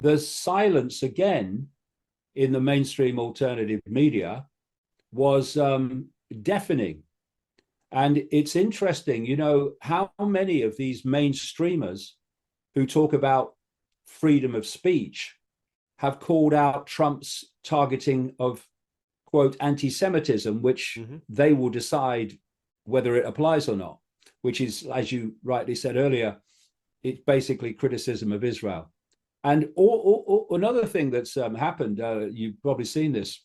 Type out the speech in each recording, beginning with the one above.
the silence again in the mainstream alternative media was deafening. And it's interesting, you know, how many of these mainstreamers who talk about freedom of speech have called out Trump's targeting of, quote, anti-Semitism, which they will decide whether it applies or not, which is, as you rightly said earlier, it's basically criticism of Israel. And another thing that's happened, you've probably seen this,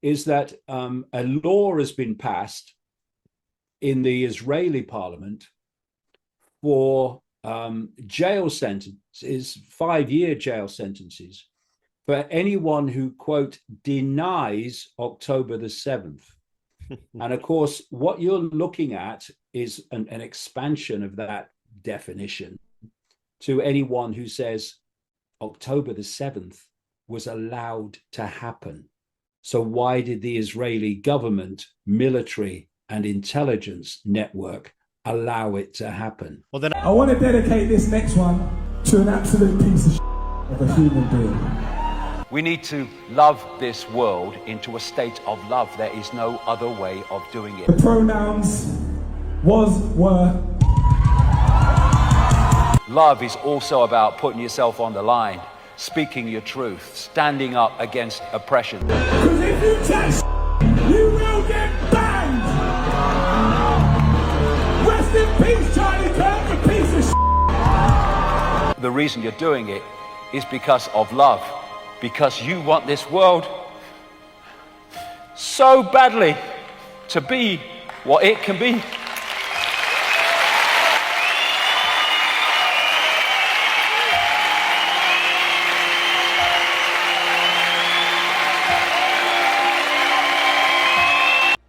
is that a law has been passed in the Israeli parliament for jail sentences, 5-year jail sentences, for anyone who, quote, denies October the 7th. And of course, what you're looking at is an expansion of that definition to anyone who says October the 7th was allowed to happen. So why did the Israeli government, military, and intelligence network allow it to happen? Well, then I want to dedicate this next one to an absolute piece of of a human being. We need to love this world into a state of love. There is no other way of doing it. The pronouns was, were. Love is also about putting yourself on the line, speaking your truth, standing up against oppression. Because if you touch, you will get banged. Rest in peace, Charlie Kirk, a piece of The reason you're doing it is because of love, because you want this world so badly to be what it can be.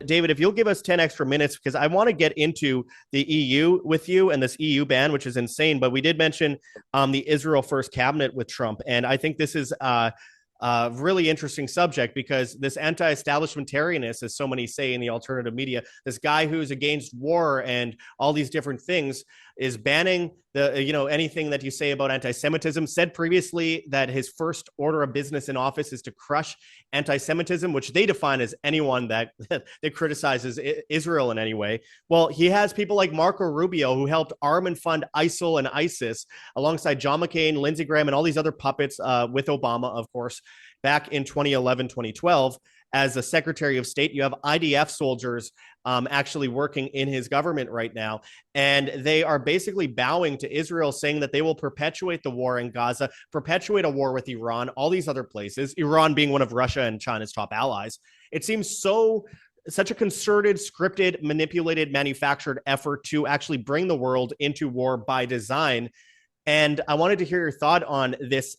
David, if you'll give us 10 extra minutes, because I want to get into the EU with you and this EU ban, which is insane. But we did mention the Israel First cabinet with Trump. And I think this is a really interesting subject, because this anti-establishmentarianist, as so many say in the alternative media, this guy who's against war and all these different things, is banning the, you know, anything that you say about anti-Semitism. Said previously that his first order of business in office is to crush anti-Semitism, which they define as anyone that criticizes Israel in any way. Well, he has people like Marco Rubio, who helped arm and fund ISIL and ISIS alongside John McCain, Lindsey Graham, and all these other puppets with Obama, of course, back in 2011, 2012. As a Secretary of State, you have IDF soldiers actually working in his government right now. And they are basically bowing to Israel, saying that they will perpetuate the war in Gaza, perpetuate a war with Iran, all these other places, Iran being one of Russia and China's top allies. It seems such a concerted, scripted, manipulated, manufactured effort to actually bring the world into war by design. And I wanted to hear your thought on this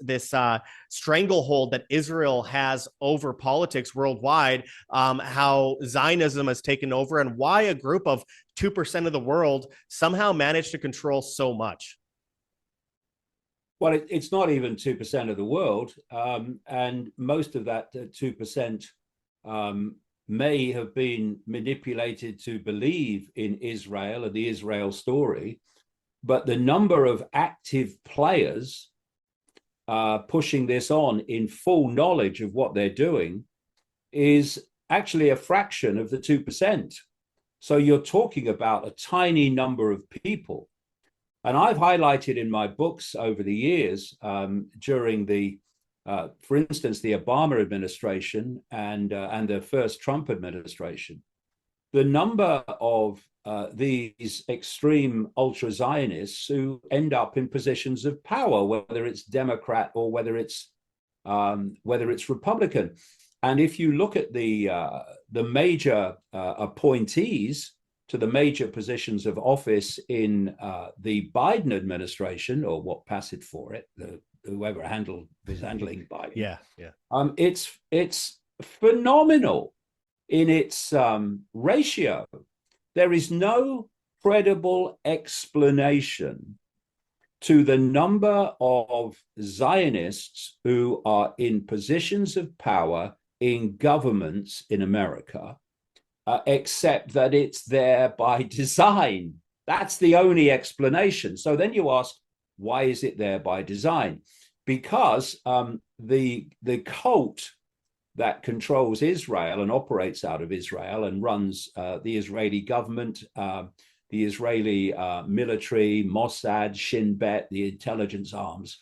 stranglehold that Israel has over politics worldwide, how Zionism has taken over, and why a group of 2% of the world somehow managed to control so much. Well, it's not even 2% of the world. And most of that 2% may have been manipulated to believe in Israel and the Israel story. But the number of active players pushing this on in full knowledge of what they're doing is actually a fraction of the 2%. So you're talking about a tiny number of people. And I've highlighted in my books over the years, during the, for instance, the Obama administration and the first Trump administration, the number of these extreme ultra-Zionists who end up in positions of power, whether it's Democrat or whether it's Republican. And if you look at the major appointees to the major positions of office in the Biden administration, or what passed for it, whoever is handling Biden, it's phenomenal in its ratio. There is no credible explanation to the number of Zionists who are in positions of power in governments in America, except that it's there by design. That's the only explanation. So then you ask, why is it there by design? because the cult that controls Israel and operates out of Israel and runs the Israeli government, the Israeli military, Mossad, Shin Bet, the intelligence arms,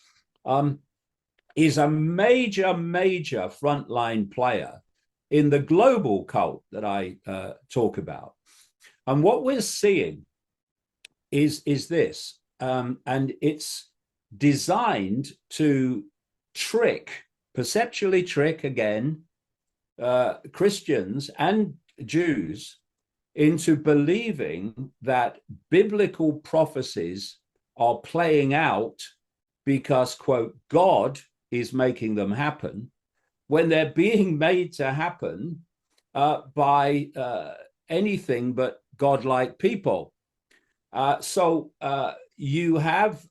is a major frontline player in the global cult that I talk about. And what we're seeing is this, and it's designed to perceptually trick again Christians and Jews into believing that biblical prophecies are playing out because, quote, God is making them happen, when they're being made to happen by anything but godlike people. So you have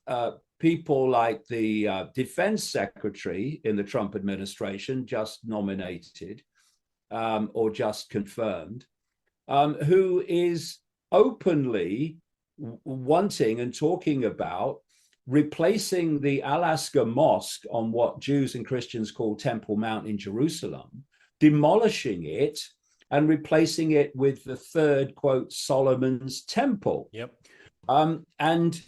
people like the defense secretary in the Trump administration, just nominated or just confirmed, who is openly wanting and talking about replacing the Alaska Mosque on what Jews and Christians call Temple Mount in Jerusalem, demolishing it and replacing it with the third, quote, Solomon's Temple. Yep. And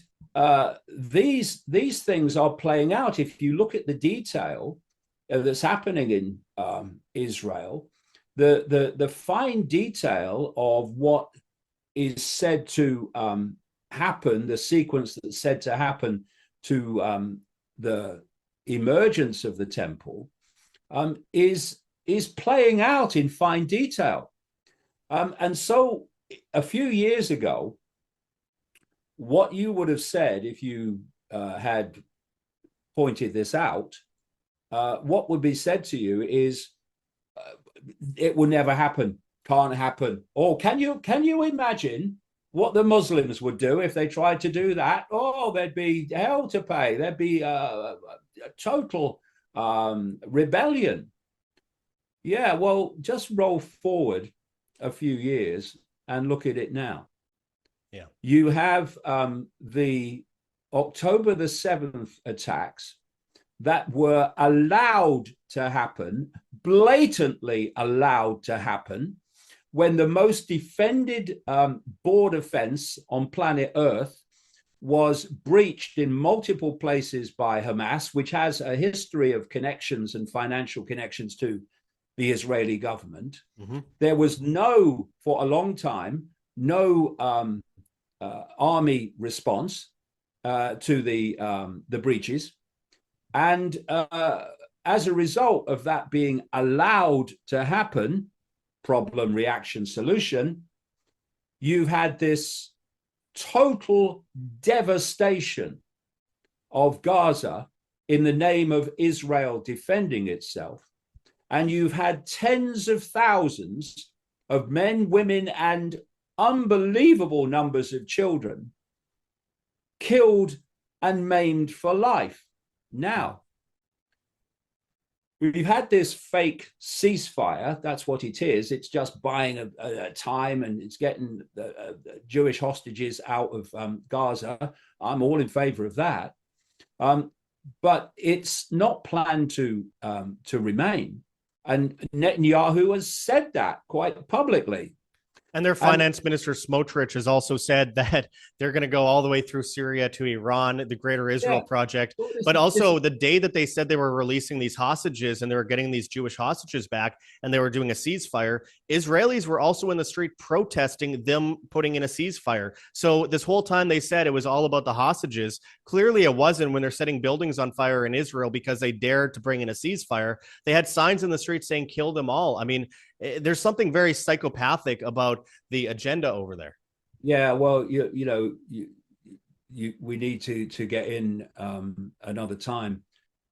these things are playing out. If you look at the detail that's happening in Israel, the fine detail of what is said to happen, the sequence that's said to happen to the emergence of the temple, is playing out in fine detail. And so a few years ago, what you would have said if you had pointed this out, what would be said to you is, it will never happen, can't happen. Or can you imagine what the Muslims would do if they tried to do that? Oh, there'd be hell to pay. There'd be a total rebellion. Yeah, well, just roll forward a few years and look at it now. Yeah. You have the October the 7th attacks that were allowed to happen, blatantly allowed to happen, when the most defended border fence on planet Earth was breached in multiple places by Hamas, which has a history of connections and financial connections to the Israeli government. Mm-hmm. There was for a long time, no army response to the breaches. And as a result of that being allowed to happen, problem, reaction, solution, you've had this total devastation of Gaza in the name of Israel defending itself. And you've had tens of thousands of men, women, and unbelievable numbers of children killed and maimed for life. Now, we've had this fake ceasefire. That's what it is. It's just buying a time, and it's getting Jewish hostages out of Gaza. I'm all in favor of that. But it's not planned to remain. And Netanyahu has said that quite publicly. And their finance minister Smotrich has also said that they're going to go all the way through Syria to Iran, the Greater Israel Project. But also the day that they said they were releasing these hostages and they were getting these Jewish hostages back and they were doing a ceasefire, Israelis were also in the street protesting them putting in a ceasefire. So this whole time they said it was all about the hostages. Clearly it wasn't when they're setting buildings on fire in Israel because they dared to bring in a ceasefire. They had signs in the street saying, kill them all. I mean, there's something very psychopathic about the agenda over there. Yeah, well, we need to get in another time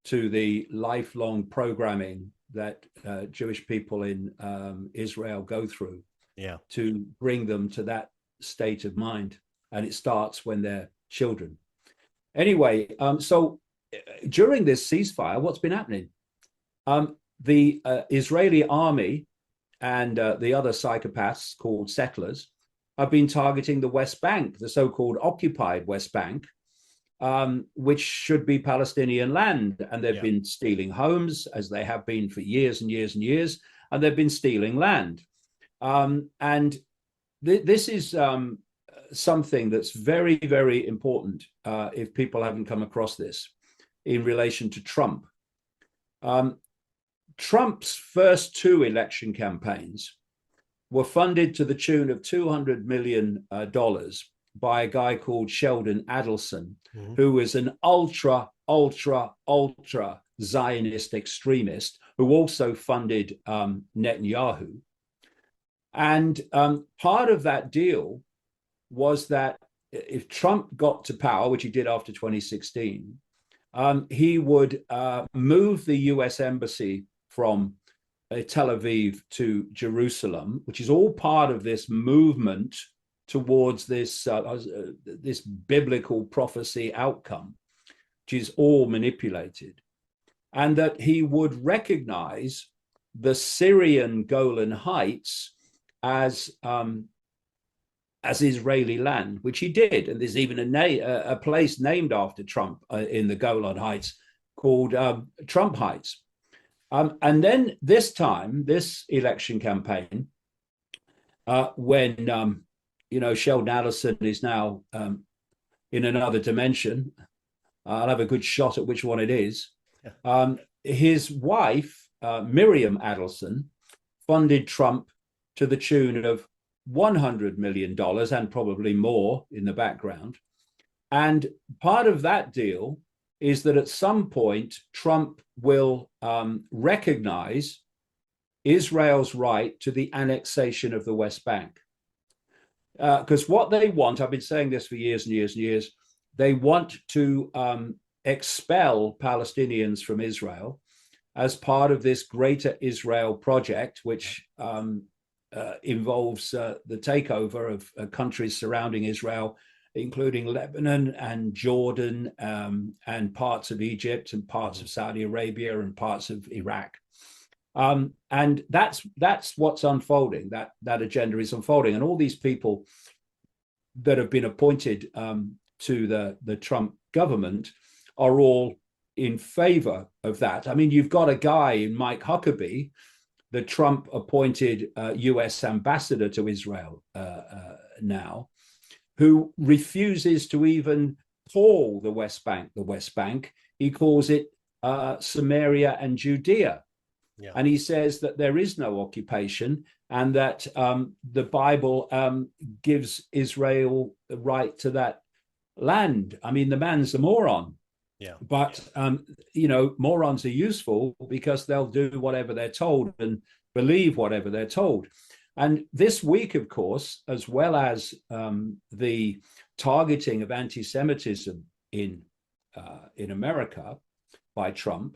to the lifelong programming that Jewish people in Israel go through. Yeah, to bring them to that state of mind, and it starts when they're children. Anyway, so during this ceasefire, what's been happening? The Israeli army and the other psychopaths called settlers have been targeting the West Bank, the so-called occupied West Bank, which should be Palestinian land. And they've Yeah. been stealing homes, as they have been for years and years and years, and they've been stealing land. And this is something that's very, very important if people haven't come across this in relation to Trump. Trump's first two election campaigns were funded to the tune of $200 million by a guy called Sheldon Adelson, who was an ultra Zionist extremist who also funded Netanyahu. And part of that deal was that if Trump got to power, which he did after 2016, he would move the US embassy from Tel Aviv to Jerusalem, which is all part of this movement towards this biblical prophecy outcome, which is all manipulated, and that he would recognize the Syrian Golan Heights as Israeli land, which he did. And there's even a place named after Trump in the Golan Heights called Trump Heights. And then this time, this election campaign, when Sheldon Adelson is now in another dimension, I'll have a good shot at which one it is. His wife, Miriam Adelson, funded Trump to the tune of $100 million and probably more in the background. And part of that deal is that at some point, Trump will recognize Israel's right to the annexation of the West Bank. Because what they want, I've been saying this for years and years and years, they want to expel Palestinians from Israel as part of this greater Israel project, which involves the takeover of countries surrounding Israel, including Lebanon and Jordan and parts of Egypt and parts of Saudi Arabia and parts of Iraq. And that's what's unfolding. That agenda is unfolding. And all these people that have been appointed to the Trump government are all in favor of that. I mean, you've got a guy in Mike Huckabee, the Trump appointed US ambassador to Israel now, who refuses to even call the West Bank. He calls it Samaria and Judea. Yeah. And he says that there is no occupation and that the Bible gives Israel the right to that land. I mean, the man's a moron. Yeah. But, morons are useful because they'll do whatever they're told and believe whatever they're told. And this week, of course, as well as the targeting of anti-Semitism in America by Trump,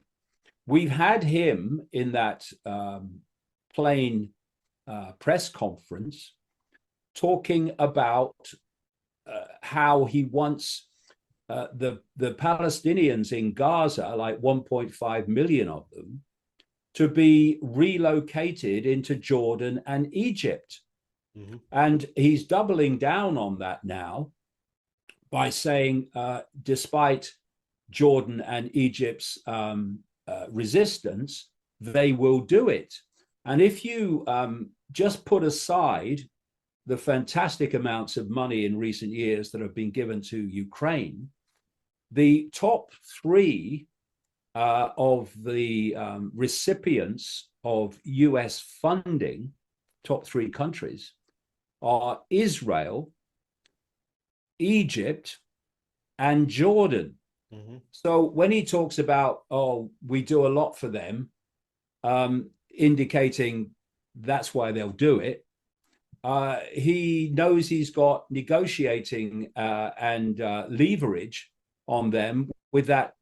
we've had him in that plain press conference talking about how he wants the Palestinians in Gaza, like 1.5 million of them, to be relocated into Jordan and Egypt. Mm-hmm. And he's doubling down on that now by saying, despite Jordan and Egypt's resistance, they will do it. And if you just put aside the fantastic amounts of money in recent years that have been given to Ukraine, the top three of the recipients of US funding, top three countries, are Israel, Egypt, and Jordan. Mm-hmm. So when he talks about, we do a lot for them, indicating that's why they'll do it, he knows he's got negotiating and leverage on them with that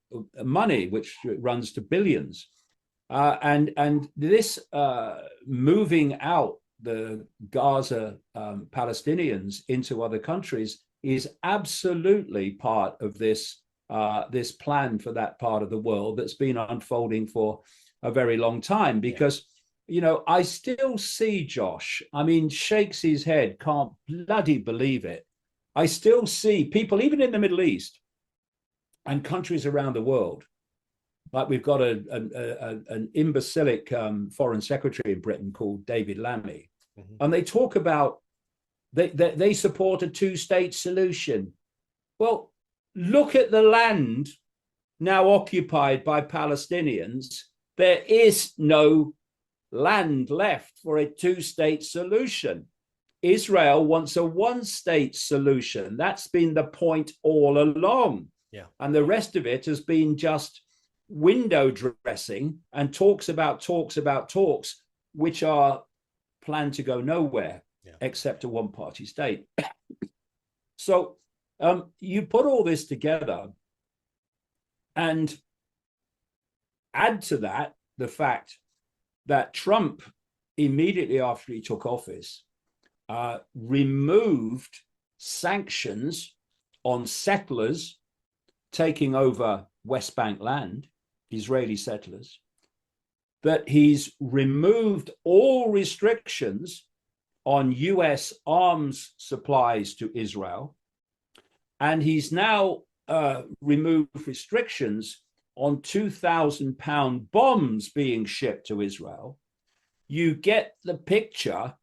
money, which runs to billions. And this moving out the Gaza Palestinians into other countries is absolutely part of this plan for that part of the world that's been unfolding for a very long time. Because, I still see Josh, shakes his head, can't bloody believe it. I still see people, even in the Middle East, and countries around the world. Like we've got an imbecilic foreign secretary in Britain called David Lammy, and they talk about they support a two-state solution. Well, look at the land now occupied by Palestinians. There is no land left for a two-state solution. Israel wants a one-state solution. That's been the point all along. Yeah. And the rest of it has been just window dressing and talks, which are planned to go nowhere except a one-party state. So you put all this together and add to that the fact that Trump, immediately after he took office, removed sanctions on settlers taking over West Bank land, Israeli settlers, that he's removed all restrictions on US arms supplies to Israel, and he's now removed restrictions on 2,000-pound bombs being shipped to Israel. You get the picture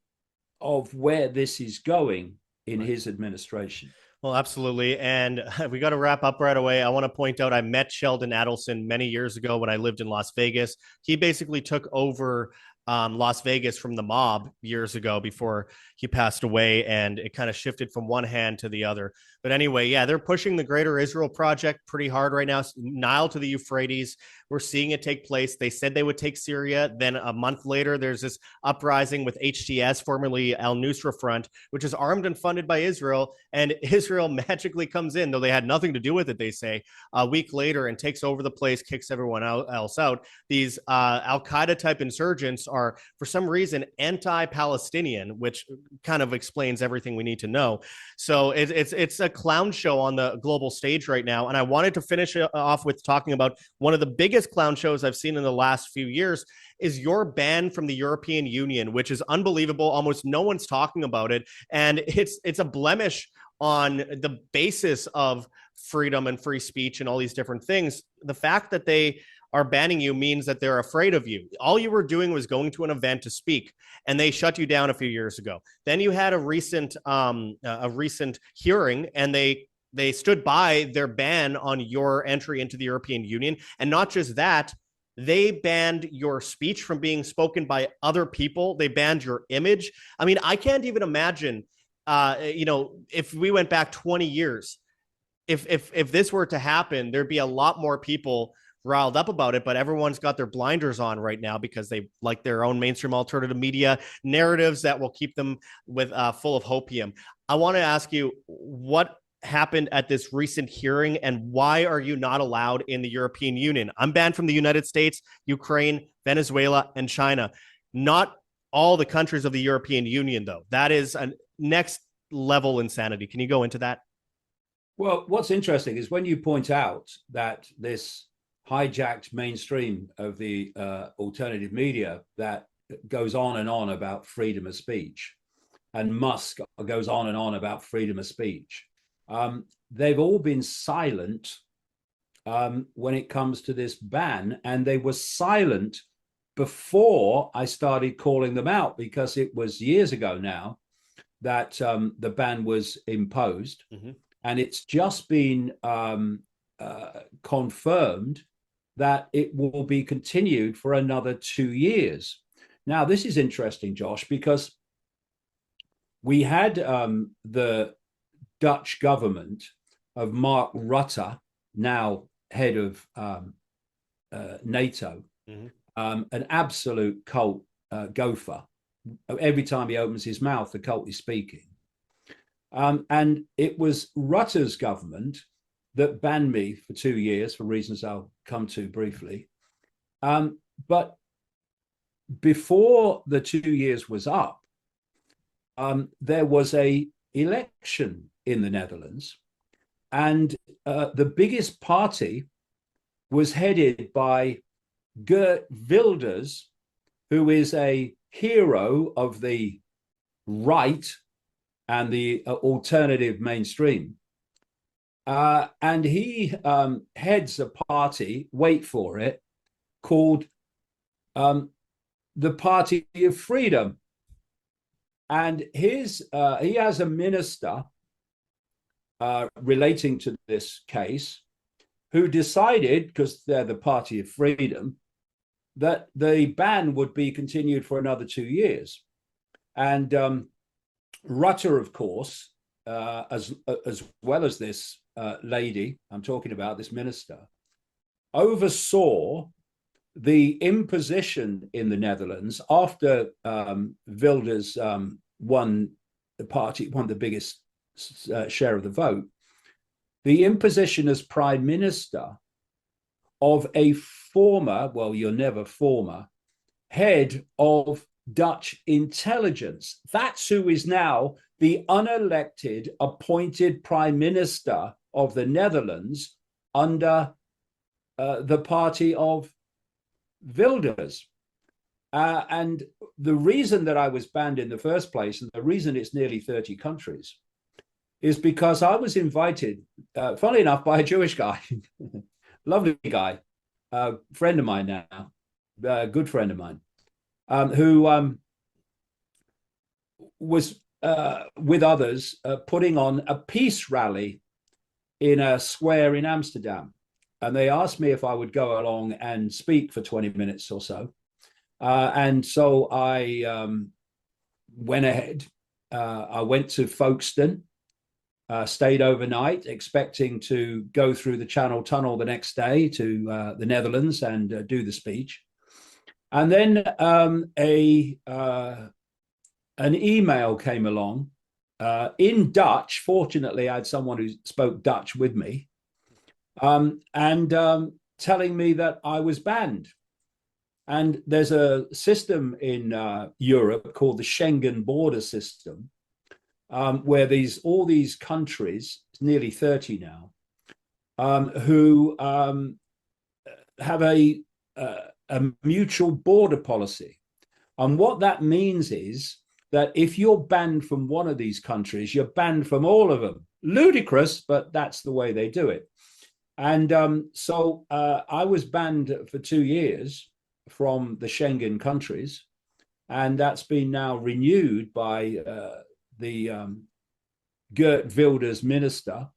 of where this is going in his administration. Well, absolutely. And we got to wrap up right away. I want to point out I met Sheldon Adelson many years ago when I lived in Las Vegas. He basically took over Las Vegas from the mob years ago before he passed away, and it kind of shifted from one hand to the other. But anyway, yeah, they're pushing the Greater Israel Project pretty hard right now. Nile to the Euphrates. We're seeing it take place. They said they would take Syria. Then a month later, there's this uprising with HTS, formerly Al-Nusra Front, which is armed and funded by Israel. And Israel magically comes in, though they had nothing to do with it, they say, a week later and takes over the place, kicks everyone else out. These Al-Qaeda type insurgents are, for some reason, anti-Palestinian, which kind of explains everything we need to know. So it's a clown show on the global stage right now. And I wanted to finish off with talking about one of the biggest clown shows I've seen in the last few years is your ban from the European Union, which is unbelievable. Almost no one's talking about it. And it's a blemish on the basis of freedom and free speech and all these different things. The fact that they are banning you means that they're afraid of you. All you were doing was going to an event to speak, and they shut you down a few years ago. Then you had a recent hearing, and they stood by their ban on your entry into the European Union. And not just that, they banned your speech from being spoken by other people. They banned your image. I mean, I can't even imagine, if we went back 20 years, if this were to happen, there'd be a lot more people riled up about it, but everyone's got their blinders on right now because they like their own mainstream alternative media narratives that will keep them with full of hopium. I want to ask you, what happened at this recent hearing, and why are you not allowed in the European Union? I'm banned from the United States, Ukraine, Venezuela, and China. Not all the countries of the European Union, though. That is a next level insanity. Can you go into that? Well, what's interesting is when you point out that this hijacked mainstream of the alternative media that goes on and on about freedom of speech, and Musk goes on and on about freedom of speech, they've all been silent when it comes to this ban, and they were silent before I started calling them out, because it was years ago now that the ban was imposed, and it's just been confirmed that it will be continued for another 2 years. Now, this is interesting, Josh, because we had the Dutch government of Mark Rutte, now head of NATO, an absolute cult gopher. Every time he opens his mouth, the cult is speaking. And it was Rutte's government that banned me for 2 years for reasons I'll come to briefly. But before the 2 years was up, there was an election in the Netherlands, and the biggest party was headed by Geert Wilders, who is a hero of the right and the alternative mainstream. And he heads a party, wait for it, called the Party of Freedom. And he has a minister relating to this case who decided, because they're the Party of Freedom, that the ban would be continued for another 2 years. And Rutter, of course, as well as this lady I'm talking about, this minister, oversaw the imposition in the Netherlands after Wilders won the biggest share of the vote, the imposition as prime minister of a former, well, you're never former, head of Dutch intelligence. That's who is now the unelected appointed prime minister of the Netherlands under the party of Wilders. And the reason that I was banned in the first place, and the reason it's nearly 30 countries, is because I was invited, funnily enough, by a Jewish guy, lovely guy, friend of mine now, good friend of mine, who was with others putting on a peace rally in a square in Amsterdam. And they asked me if I would go along and speak for 20 minutes or so. And so I went ahead. I went to Folkestone, stayed overnight, expecting to go through the Channel Tunnel the next day to the Netherlands and do the speech. And then an email came along in Dutch. Fortunately, I had someone who spoke Dutch with me, and telling me that I was banned. And there's a system in Europe called the Schengen border system, where all these countries, nearly 30 now, who have a mutual border policy. And what that means is that if you're banned from one of these countries, you're banned from all of them. Ludicrous, but that's the way they do it. And so I was banned for 2 years from the Schengen countries, and that's been now renewed by the Geert Wilders minister.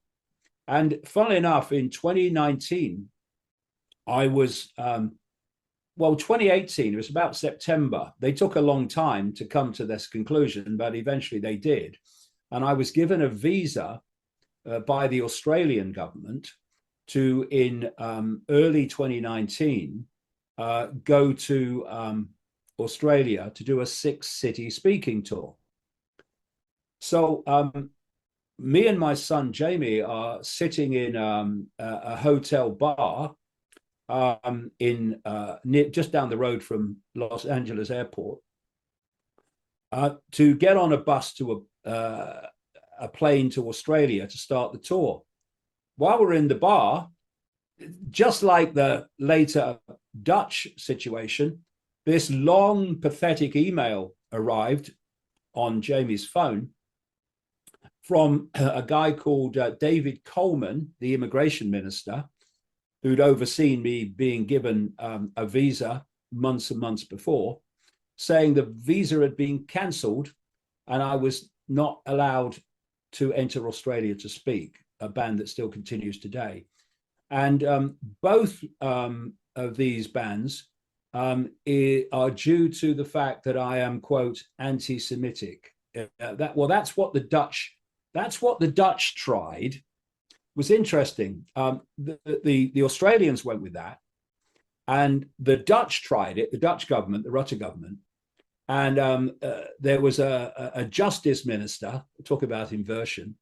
And funnily enough, in 2019, I was, 2018, it was about September. They took a long time to come to this conclusion, but eventually they did. And I was given a visa by the Australian government to, in early 2019, go to Australia to do a 6-city speaking tour. So me and my son Jamie are sitting in a hotel bar just down the road from Los Angeles Airport, to get on a bus to a plane to Australia to start the tour. While we're in the bar, just like the later Dutch situation, this long, pathetic email arrived on Jamie's phone from a guy called David Coleman, the immigration minister, who'd overseen me being given a visa months and months before, saying the visa had been cancelled and I was not allowed to enter Australia to speak, a ban that still continues today. And both of these bans are due to the fact that I am, quote, anti-Semitic. That's what the Dutch tried. It was interesting. The Australians went with that, and the Dutch tried it. The Dutch government, the Rutte government, and there was a justice minister, talk about inversion,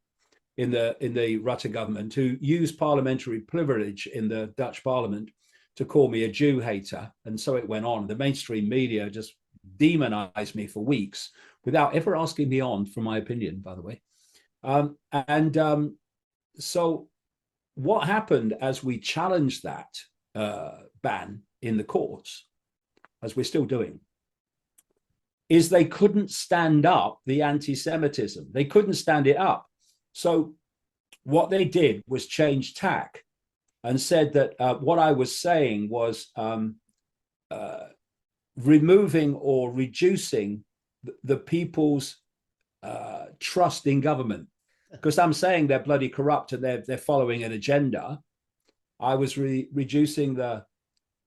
in the Rutte government, who used parliamentary privilege in the Dutch parliament to call me a Jew hater. And so it went on. The mainstream media just demonized me for weeks without ever asking me on for my opinion, by the way. So what happened as we challenged that ban in the courts, as we're still doing, is they couldn't stand up the anti-Semitism. They couldn't stand it up. So what they did was change tack and said that what I was saying was removing or reducing the people's trust in government, because I'm saying they're bloody corrupt and they're following an agenda. I was reducing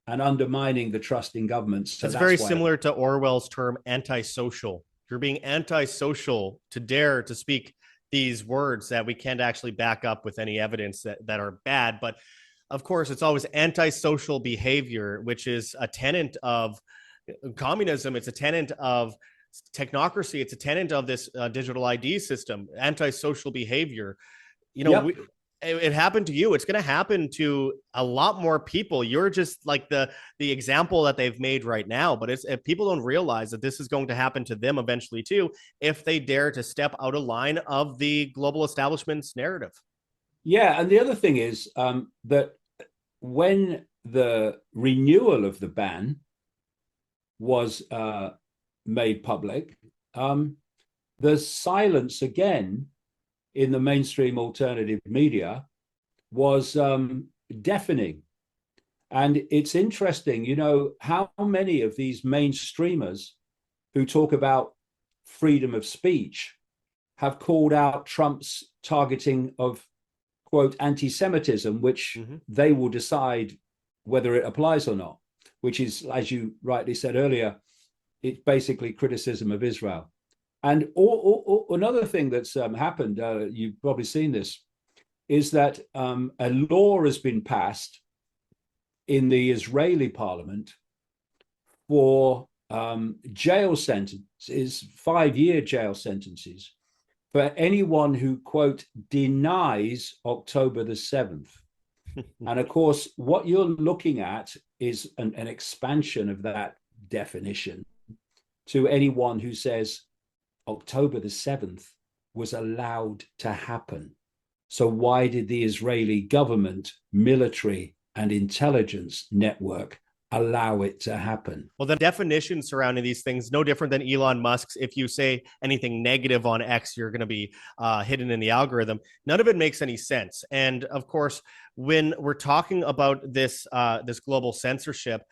and undermining the trust in government. So it's very similar to Orwell's term antisocial. You're being antisocial to dare to speak these words that we can't actually back up with any evidence that are bad. But of course, it's always antisocial behavior, which is a tenet of communism. It's a tenet of technocracy. It's a tenet of this digital ID system, antisocial behavior. You know, yep. It happened to you. It's going to happen to a lot more people. You're just like the example that they've made right now. But if people don't realize that this is going to happen to them eventually too, if they dare to step out of line of the global establishment's narrative. Yeah, and the other thing is that when the renewal of the ban was made public, the silence again in the mainstream alternative media was deafening. And it's interesting, you know, how many of these mainstreamers who talk about freedom of speech have called out Trump's targeting of, quote, anti-Semitism, which they will decide whether it applies or not, which is, as you rightly said earlier, it's basically criticism of Israel. And another thing that's happened, you've probably seen this, is that a law has been passed in the Israeli parliament for jail sentences, 5-year jail sentences, for anyone who, quote, denies October the 7th. And of course, what you're looking at is an expansion of that definition to anyone who says October the 7th was allowed to happen. So why did the Israeli government, military, and intelligence network allow it to happen? Well, the definition surrounding these things, no different than Elon Musk's. If you say anything negative on X, you're going to be hidden in the algorithm. None of it makes any sense. And of course, when we're talking about this global censorship,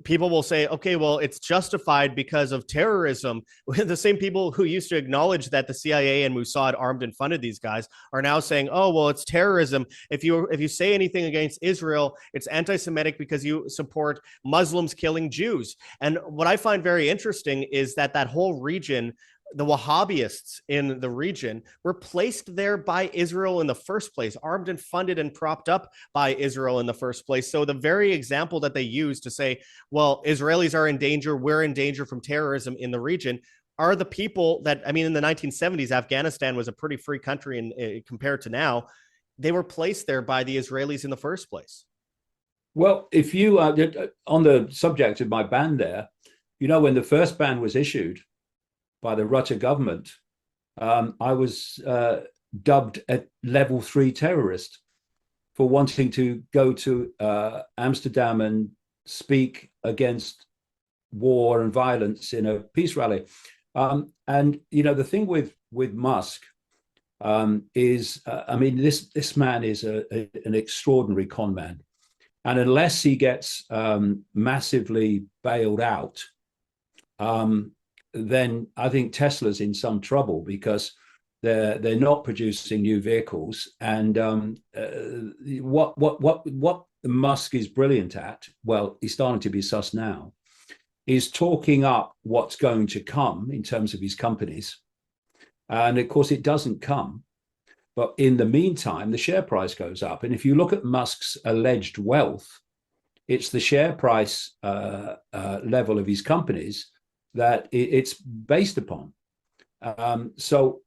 people will say, okay, well, it's justified because of terrorism. The same people who used to acknowledge that the CIA and Mossad armed and funded these guys are now saying, oh, well, it's terrorism. If you say anything against Israel, it's anti-Semitic because you support Muslims killing Jews. And what I find very interesting is that whole region, the Wahhabists in the region, were placed there by Israel in the first place, armed and funded and propped up by Israel in the first place. So the very example that they use to say, well, Israelis are in danger, we're in danger from terrorism in the region, are the people that, I mean, in the 1970s, Afghanistan was a pretty free country compared to now. They were placed there by the Israelis in the first place. Well, if you, on the subject of my ban there, you know, when the first ban was issued by the Rutte government, I was dubbed a level 3 terrorist for wanting to go to Amsterdam and speak against war and violence in a peace rally. And, you know, the thing with Musk is, I mean, this man is an extraordinary con man. And unless he gets massively bailed out, then I think Tesla's in some trouble, because they're not producing new vehicles. And what Musk is brilliant at, well, he's starting to be sus now, is talking up what's going to come in terms of his companies. And of course, it doesn't come. But in the meantime, the share price goes up. And if you look at Musk's alleged wealth, it's the share price level of his companies that it's based upon. So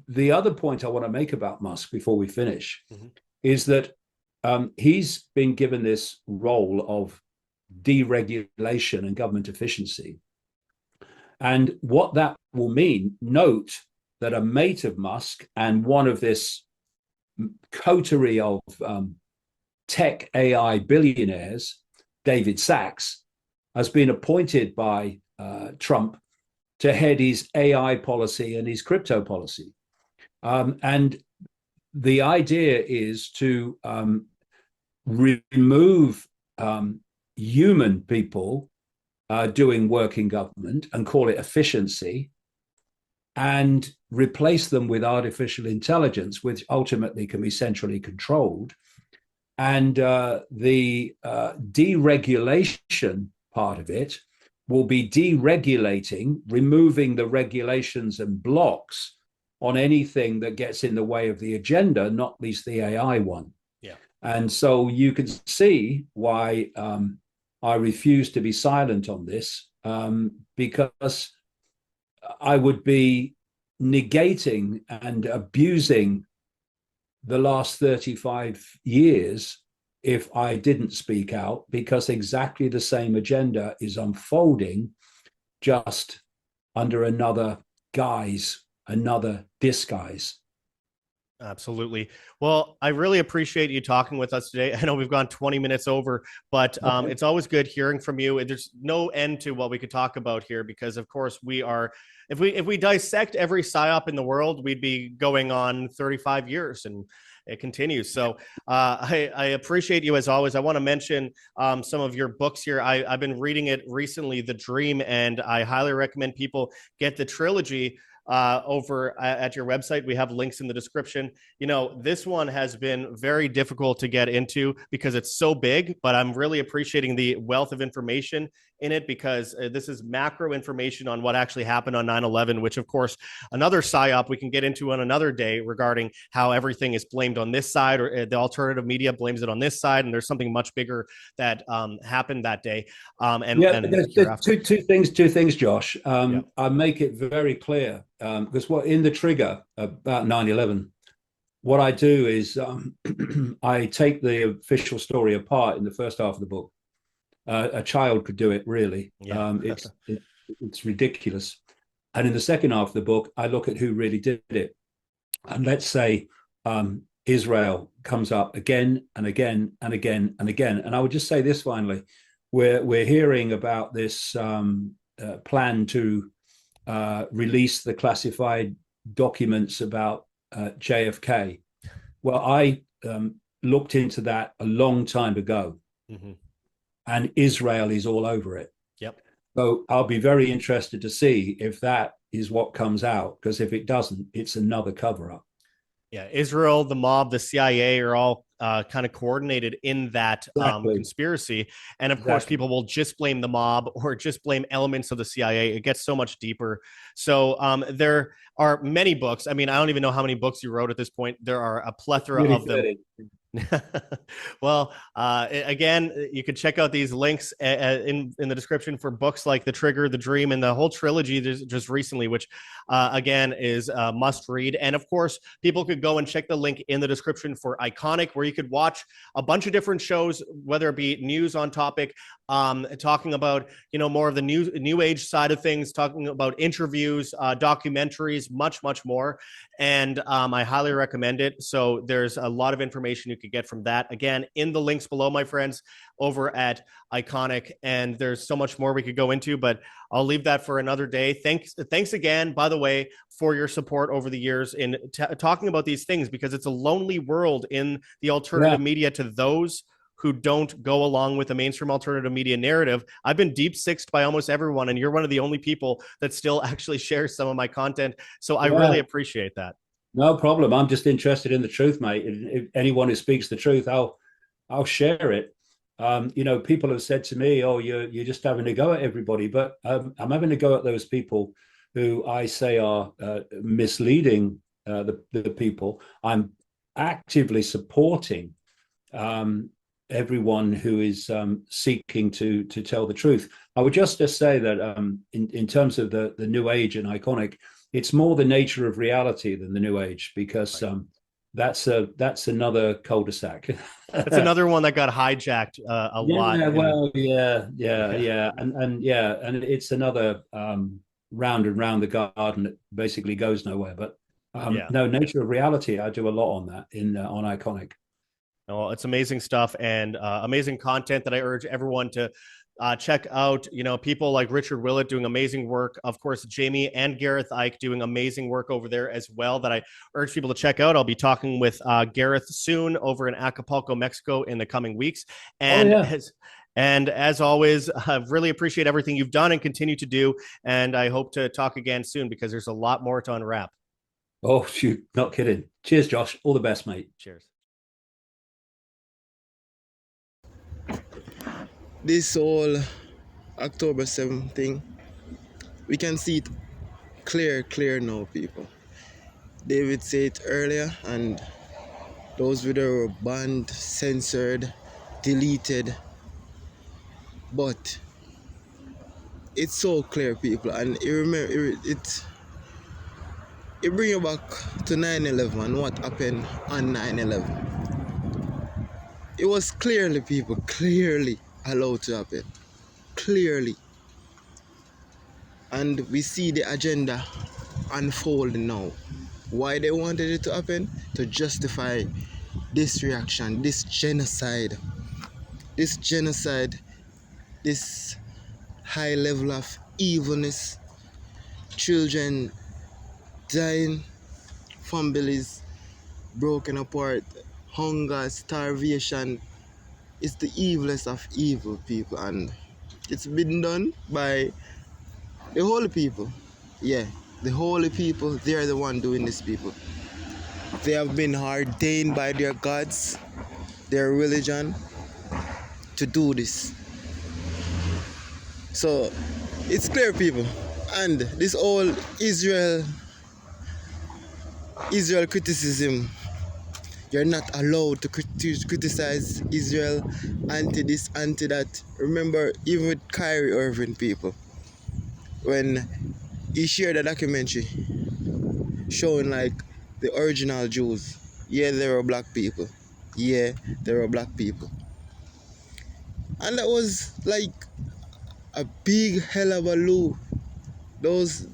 the other point I want to make about Musk before we finish is that he's been given this role of deregulation and government efficiency. And what that will mean, note that a mate of Musk and one of this coterie of tech AI billionaires, David Sachs, has been appointed by Trump to head his AI policy and his crypto policy. And the idea is to remove human people doing work in government and call it efficiency, and replace them with artificial intelligence, which ultimately can be centrally controlled. And the deregulation part of it will be deregulating, removing the regulations and blocks on anything that gets in the way of the agenda, not least the AI one. Yeah. And so you can see why I refuse to be silent on this, because I would be negating and abusing the last 35 years if I didn't speak out, because exactly the same agenda is unfolding, just under another guise, another disguise. Absolutely. Well, I really appreciate you talking with us today. I know we've gone 20 minutes over, but it's always good hearing from you. There's no end to what we could talk about here, because of course we are, if we dissect every psyop in the world, we'd be going on 35 years, and it continues. So I appreciate you as always. I want to mention some of your books here. I've been reading it recently, The Dream, and I highly recommend people get the trilogy over at your website. We have links in the description. You know, this one has been very difficult to get into because it's so big, but I'm really appreciating the wealth of information in it, because this is macro information on what actually happened on 9/11, which of course another psyop we can get into on another day, regarding how everything is blamed on this side, or the alternative media blames it on this side, and there's something much bigger that happened that day. There's two things, Josh. I make it very clear, because what in the trigger about 9/11, what I do is I take the official story apart in the first half of the book. A child could do it, really. It's ridiculous. And in the second half of the book, I look at who really did it. And let's say Israel comes up again and again and again and again. And I would just say this finally: we're hearing about this plan to release the classified documents about JFK. Well, I looked into that a long time ago. Mm-hmm. And Israel is all over it. Yep. So I'll be very interested to see if that is what comes out, because if it doesn't, it's another cover-up. Yeah, Israel, the mob, the CIA are all kind of coordinated in that conspiracy. And of course, people will just blame the mob or just blame elements of the CIA. It gets so much deeper. So there are many books. I mean, I don't even know how many books you wrote at this point. There are a plethora of them. Well, again, you can check out these links in the description for books like The Trigger, The Dream, and the whole trilogy just recently, which again is a must read. And of course, people could go and check the link in the description for Iconic, where you could watch a bunch of different shows, whether it be news on topic, talking about, you know, more of the new age side of things, talking about interviews, documentaries, much more. And I highly recommend it. So there's a lot of information you could get from that. Again, in the links below, my friends, over at Iconic. And there's so much more we could go into, but I'll leave that for another day. Thanks again, by the way, for your support over the years in talking about these things, because it's a lonely world in the alternative media to those who don't go along with the mainstream alternative media narrative. I've been deep sixed by almost everyone, and you're one of the only people that still actually shares some of my content. So I really appreciate that. No problem. I'm just interested in the truth, mate. If anyone who speaks the truth, I'll share it. You know, people have said to me, "Oh, you're just having a go at everybody," but I'm having a go at those people who I say are misleading the people. I'm actively supporting everyone who is seeking to tell the truth. I would just say that in terms of the New Age and Iconic, it's more the nature of reality than the New Age, because that's another cul-de-sac. That's another one that got hijacked a lot. Well, and it's another round and round the garden that basically goes nowhere. But no, nature of reality, I do a lot on that on Iconic. Well, it's amazing stuff and amazing content that I urge everyone to check out, people like Richard Willett doing amazing work. Of course, Jamie and Gareth Icke doing amazing work over there as well that I urge people to check out. I'll be talking with Gareth soon over in Acapulco, Mexico in the coming weeks. And And as always, I really appreciate everything you've done and continue to do. And I hope to talk again soon because there's a lot more to unwrap. Oh, shoot. Not kidding. Cheers, Josh. All the best, mate. Cheers. This whole October 7th thing, we can see it clear now, people. David said it earlier, and those videos were banned, censored, deleted. But it's so clear, people, and it brings you back to 9/11 and what happened on 9/11. It was clearly allowed to happen. Clearly. And we see the agenda unfold now. Why they wanted it to happen? To justify this reaction, this genocide, this high level of evilness, children dying, families broken apart, hunger, starvation. It's the evilest of evil, people, and it's been done by the holy people. Yeah, the holy people, they are the one doing this, people. They have been ordained by their gods, their religion, to do this. So, it's clear, people. And this whole Israel criticism, you're not allowed to criticize Israel, anti this, anti that. Remember, even with Kyrie Irving, people, when he shared a documentary showing like the original Jews, yeah, they were black people. Yeah, they were black people. And that was like a big hell of a loop. Those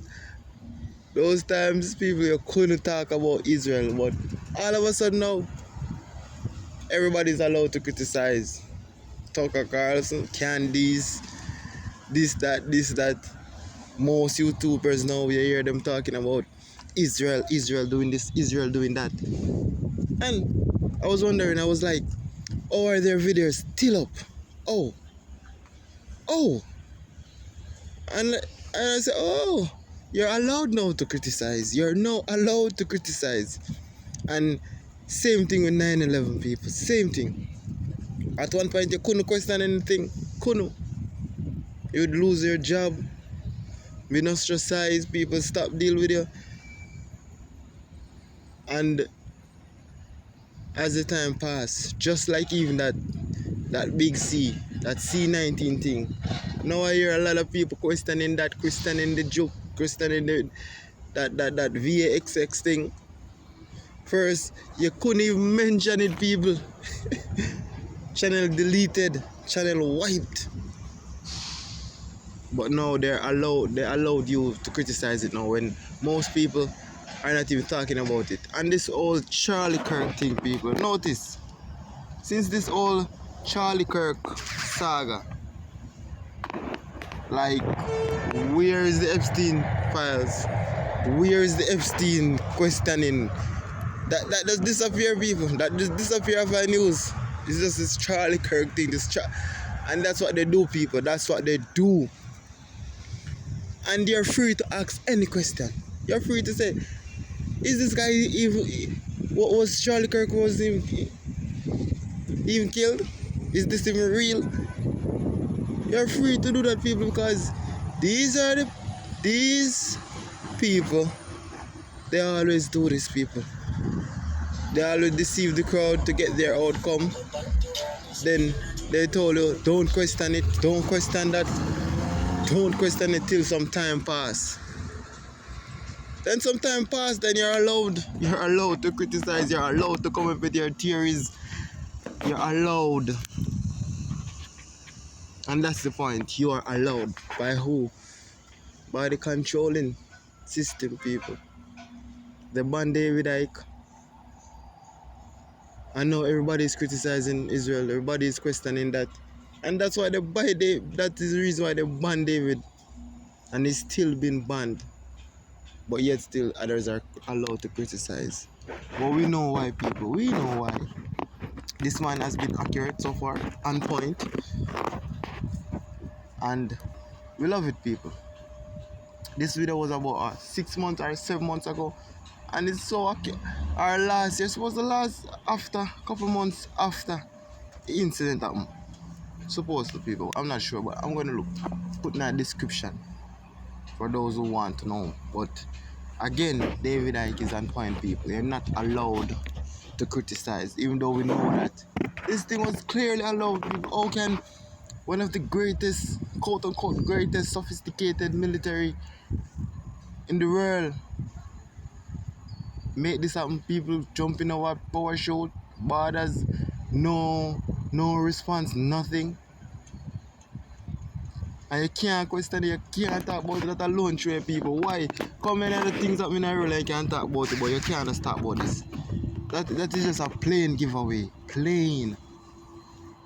times, people, you couldn't talk about Israel, but all of a sudden now, everybody's allowed to criticize Tucker Carlson, Candies, this, that. Most YouTubers now, you hear them talking about Israel doing this, Israel doing that. And I was wondering, I was like, oh, are their videos still up? Oh. And I said, oh, you're allowed now to criticize. You're now allowed to criticize. And same thing with 9/11, people. Same thing. At one point, you couldn't question anything. Couldn't. You'd lose your job. Be ostracized. People stop deal with you. And as the time passed, just like even that big C, that C-19 thing, now I hear a lot of people questioning the joke, questioning that VAXX thing. First, you couldn't even mention it, people. Channel deleted, channel wiped. But now they allowed you to criticize it now when most people are not even talking about it. And this old Charlie Kirk thing, people, notice, since this old Charlie Kirk saga, like, where is the Epstein files? Where is the Epstein questioning? That does disappear, people. That just disappear off our news. It's just this Charlie Kirk thing, and that's what they do, people. That's what they do. And you're free to ask any question. You're free to say, is this guy even, what was Charlie Kirk, was him even killed? Is this even real? You're free to do that, people, because these people, they always do this, people. They always deceive the crowd to get their outcome. Then they told you, don't question it, don't question that, don't question it till some time pass. Then some time pass, then you're allowed to criticize, you're allowed to come up with your theories, you're allowed. And that's the point, you are allowed. By who? By the controlling system, people. The banned David Icke. I know everybody is criticizing Israel, everybody is questioning that. And that's why that is the reason why they banned David. And he's still been banned. But yet still others are allowed to criticize. But we know why, people. We know why. This man has been accurate so far, on point. And we love it, people. This video was about 6 months or 7 months ago. And it's so accurate. Our last year was the last after, couple months after the incident happened. Supposed to, people. I'm not sure, but I'm going to put in a description for those who want to know. But again, David Icke is on point, people. You're not allowed to criticize, even though we know that this thing was clearly allowed. How can one of the greatest, quote unquote, greatest sophisticated military in the world make this happen? People jumping over parachute, borders, no response, nothing. And you can't question it, you can't talk about it, that alone through people. Why? Come many other things that in a real life you can't talk about it, but you can't just talk about this. That is just a plain giveaway. Plain.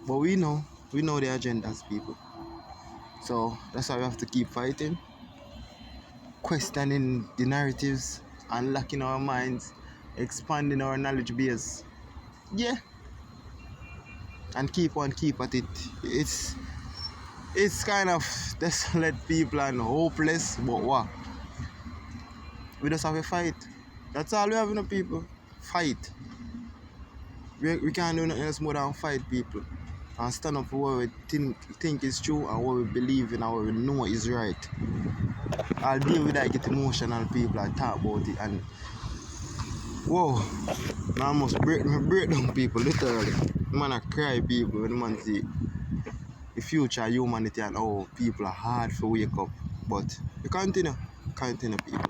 But we know the agendas, people. So that's why we have to keep fighting. Questioning the narratives, unlocking our minds, expanding our knowledge base. Yeah. And keep at it. It's kind of desolate, people, and hopeless, but what? We just have a fight. That's all we have, people. Fight. We can't do nothing else more than fight, people. And stand up for what we think is true and what we believe in and what we know is right. I'll deal with that, I get emotional, people. I talk about it and whoa, I almost break down, people, literally. Man, I cry, people, when the man see the future of humanity and how people are hard to wake up. But we continue, people.